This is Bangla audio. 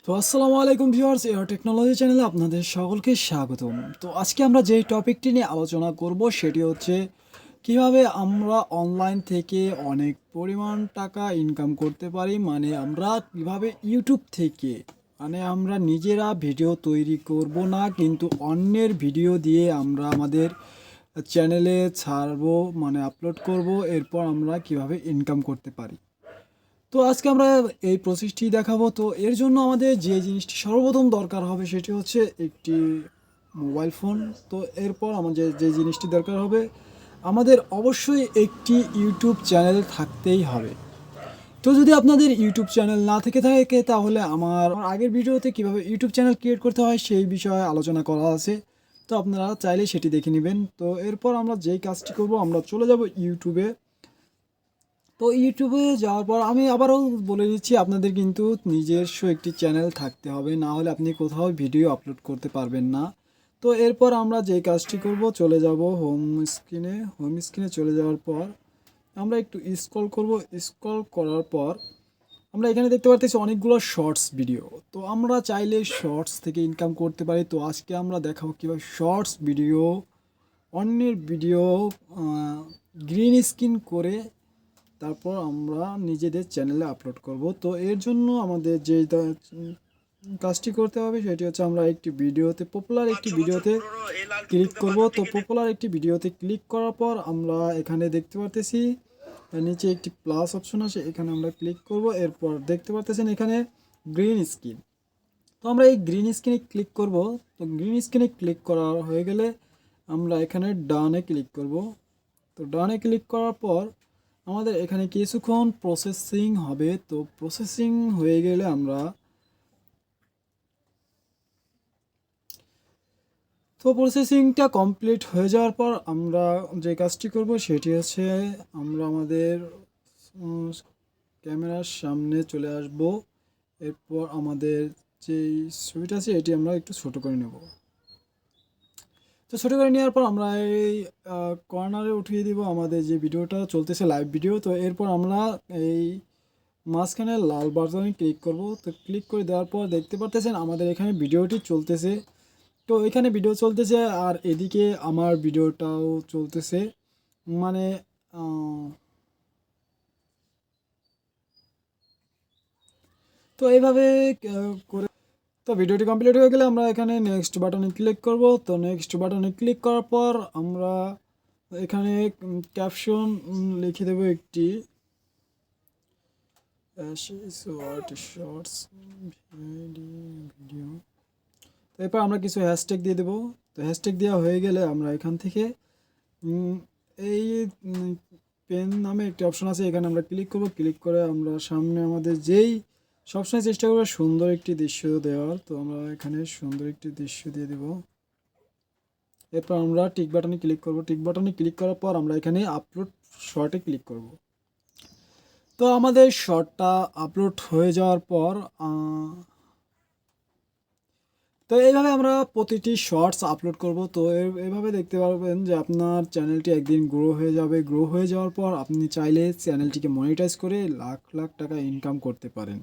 তো আসসালামু আলাইকুম ভিউয়ার্স, এআর টেকনোলজি চ্যানেলে আপনাদের সকলকে স্বাগতম। তো আজকে আমরা যেই টপিকটি নিয়ে আলোচনা করব সেটি হচ্ছে কিভাবে আমরা অনলাইন থেকে অনেক পরিমাণ টাকা ইনকাম করতে পারি। মানে আমরা কিভাবে ইউটিউব থেকে আমরা নিজেরা ভিডিও তৈরি করব না, কিন্তু অন্যের ভিডিও দিয়ে আমরা আমাদের চ্যানেলে ছাড়বো, মানে আপলোড করব। এরপর আমরা কিভাবে ইনকাম করতে পারি, তো আজকে আমরা এই প্রসেসটি দেখাবো। তো এর জন্য আমাদের যে জিনিসটি সর্বপ্রথম দরকার হবে সেটি হচ্ছে একটি মোবাইল ফোন। তো এরপর আমাদের যে জিনিসটি দরকার হবে, আমাদের অবশ্যই একটি ইউটিউব চ্যানেল থাকতেই হবে। তো যদি আপনাদের ইউটিউব চ্যানেল না থেকে থাকে তাহলে আমার আগের ভিডিওতে কিভাবে ইউটিউব চ্যানেল ক্রিয়েট করতে হয় সেই বিষয়ে আলোচনা করা আছে, তো আপনারা চাইলে সেটি দেখে নেবেন। তো এরপর আমরা যেই কাজটি করব, আমরা চলে যাব ইউটিউবে। তো ইউটিউবে যাওয়ার পর আমি আবারও বলে দিচ্ছি, আপনাদের কিন্তু নিজস্ব একটি চ্যানেল থাকতে হবে, না হলে আপনি কোথাও ভিডিও আপলোড করতে পারবেন না। তো এরপর আমরা যে কাজটি করব, চলে যাব হোম স্ক্রিনে চলে যাওয়ার পর আমরা একটু স্ক্রল করব। স্ক্রল করার পর আমরা এখানে দেখতে পারতেছি অনেকগুলো শর্টস ভিডিও। তো আমরা চাইলে শর্টস থেকে ইনকাম করতে পারি। তো আজকে আমরা দেখাবো কীভাবে শর্টস ভিডিও, অন্যের ভিডিও গ্রিন স্ক্রিন করে তারপর আমরা নিজেদের চ্যানেলে আপলোড করব। তো এর জন্য আমাদের যে কাজটি করতে হবে সেটি হচ্ছে, আমরা একটি ভিডিওতে পপুলার একটি ভিডিওতে ক্লিক করব। তো পপুলার একটি ভিডিওতে ক্লিক করার পর আমরা এখানে দেখতে পারতেছি নিচে একটি প্লাস অপশন আছে, এখানে আমরা ক্লিক করব। এরপর দেখতে পারতেছেন এখানে গ্রিন স্ক্রিন। তো আমরা এই গ্রিন স্ক্রিনে ক্লিক করব। তো গ্রিন স্ক্রিনে ক্লিক করা হয়ে গেলে আমরা এখানে ডানে ক্লিক করব। তো ডানে ক্লিক করার পর আমাদের এখানে কিছুক্ষণ প্রসেসিং হবে। তো প্রসেসিং হয়ে গেলে প্রসেসিংটা কমপ্লিট হয়ে যাওয়ার পর আমরা যে কাজটি করব সেটি হচ্ছে, আমরা আমাদের ক্যামেরার সামনে চলে আসব। এরপর আমাদের যেই ছবিটা আছে এটি আমরা একটু ছোট করে নেব। তো ছোটো করে নেওয়ার পর আমরা এই কর্নারে উঠিয়ে দিব আমাদের যে ভিডিওটা চলতেছে, লাইভ ভিডিও। তো এরপর আমরা এই মাঝখানে লাল বাটনে ক্লিক করব। তো ক্লিক করে দেওয়ার পর দেখতে পারতেছেন আমাদের এখানে ভিডিওটি চলতেছে। তো এখানে ভিডিও চলতেছে আর এদিকে আমার ভিডিওটাও চলতেছে। মানে তো এইভাবে করে, তো ভিডিওটি কমপ্লিট হয়ে গেলে আমরা এখানে নেক্সট বাটনে ক্লিক করব। তো নেক্সট বাটনে ক্লিক করার পর আমরা এখানে ক্যাপশন লিখে দেব একটি শর্টস ভিডিও। তো এরপর আমরা কিছু হ্যাশট্যাগ দিয়ে দেবো। তো হ্যাশট্যাগ দেওয়া হয়ে গেলে আমরা এখান থেকে এই পেন নামে একটি অপশন আছে, এখানে আমরা ক্লিক করব। ক্লিক করে আমরা সামনে আমাদের যেই সবসময় চেষ্টা করবো সুন্দর একটি দৃশ্য দেওয়ার। তো আমরা এখানে সুন্দর একটি দৃশ্য দিয়ে দেব। এরপর আমরা টিক বাটনে ক্লিক করব। টিক বাটনে ক্লিক করার পর আমরা এখানে আপলোড শর্টে ক্লিক করব। তো আমাদের শর্টটা আপলোড হয়ে যাওয়ার পর তো এইভাবে আমরা প্রতিটি শর্টস আপলোড করব। তো এইভাবে দেখতে পারবেন যে আপনার চ্যানেলটি একদিন গ্রো হয়ে যাবে। গ্রো হয়ে যাওয়ার পর আপনি চাইলে চ্যানেলটিকে মনিটাইজ করে লাখ লাখ টাকা ইনকাম করতে পারেন।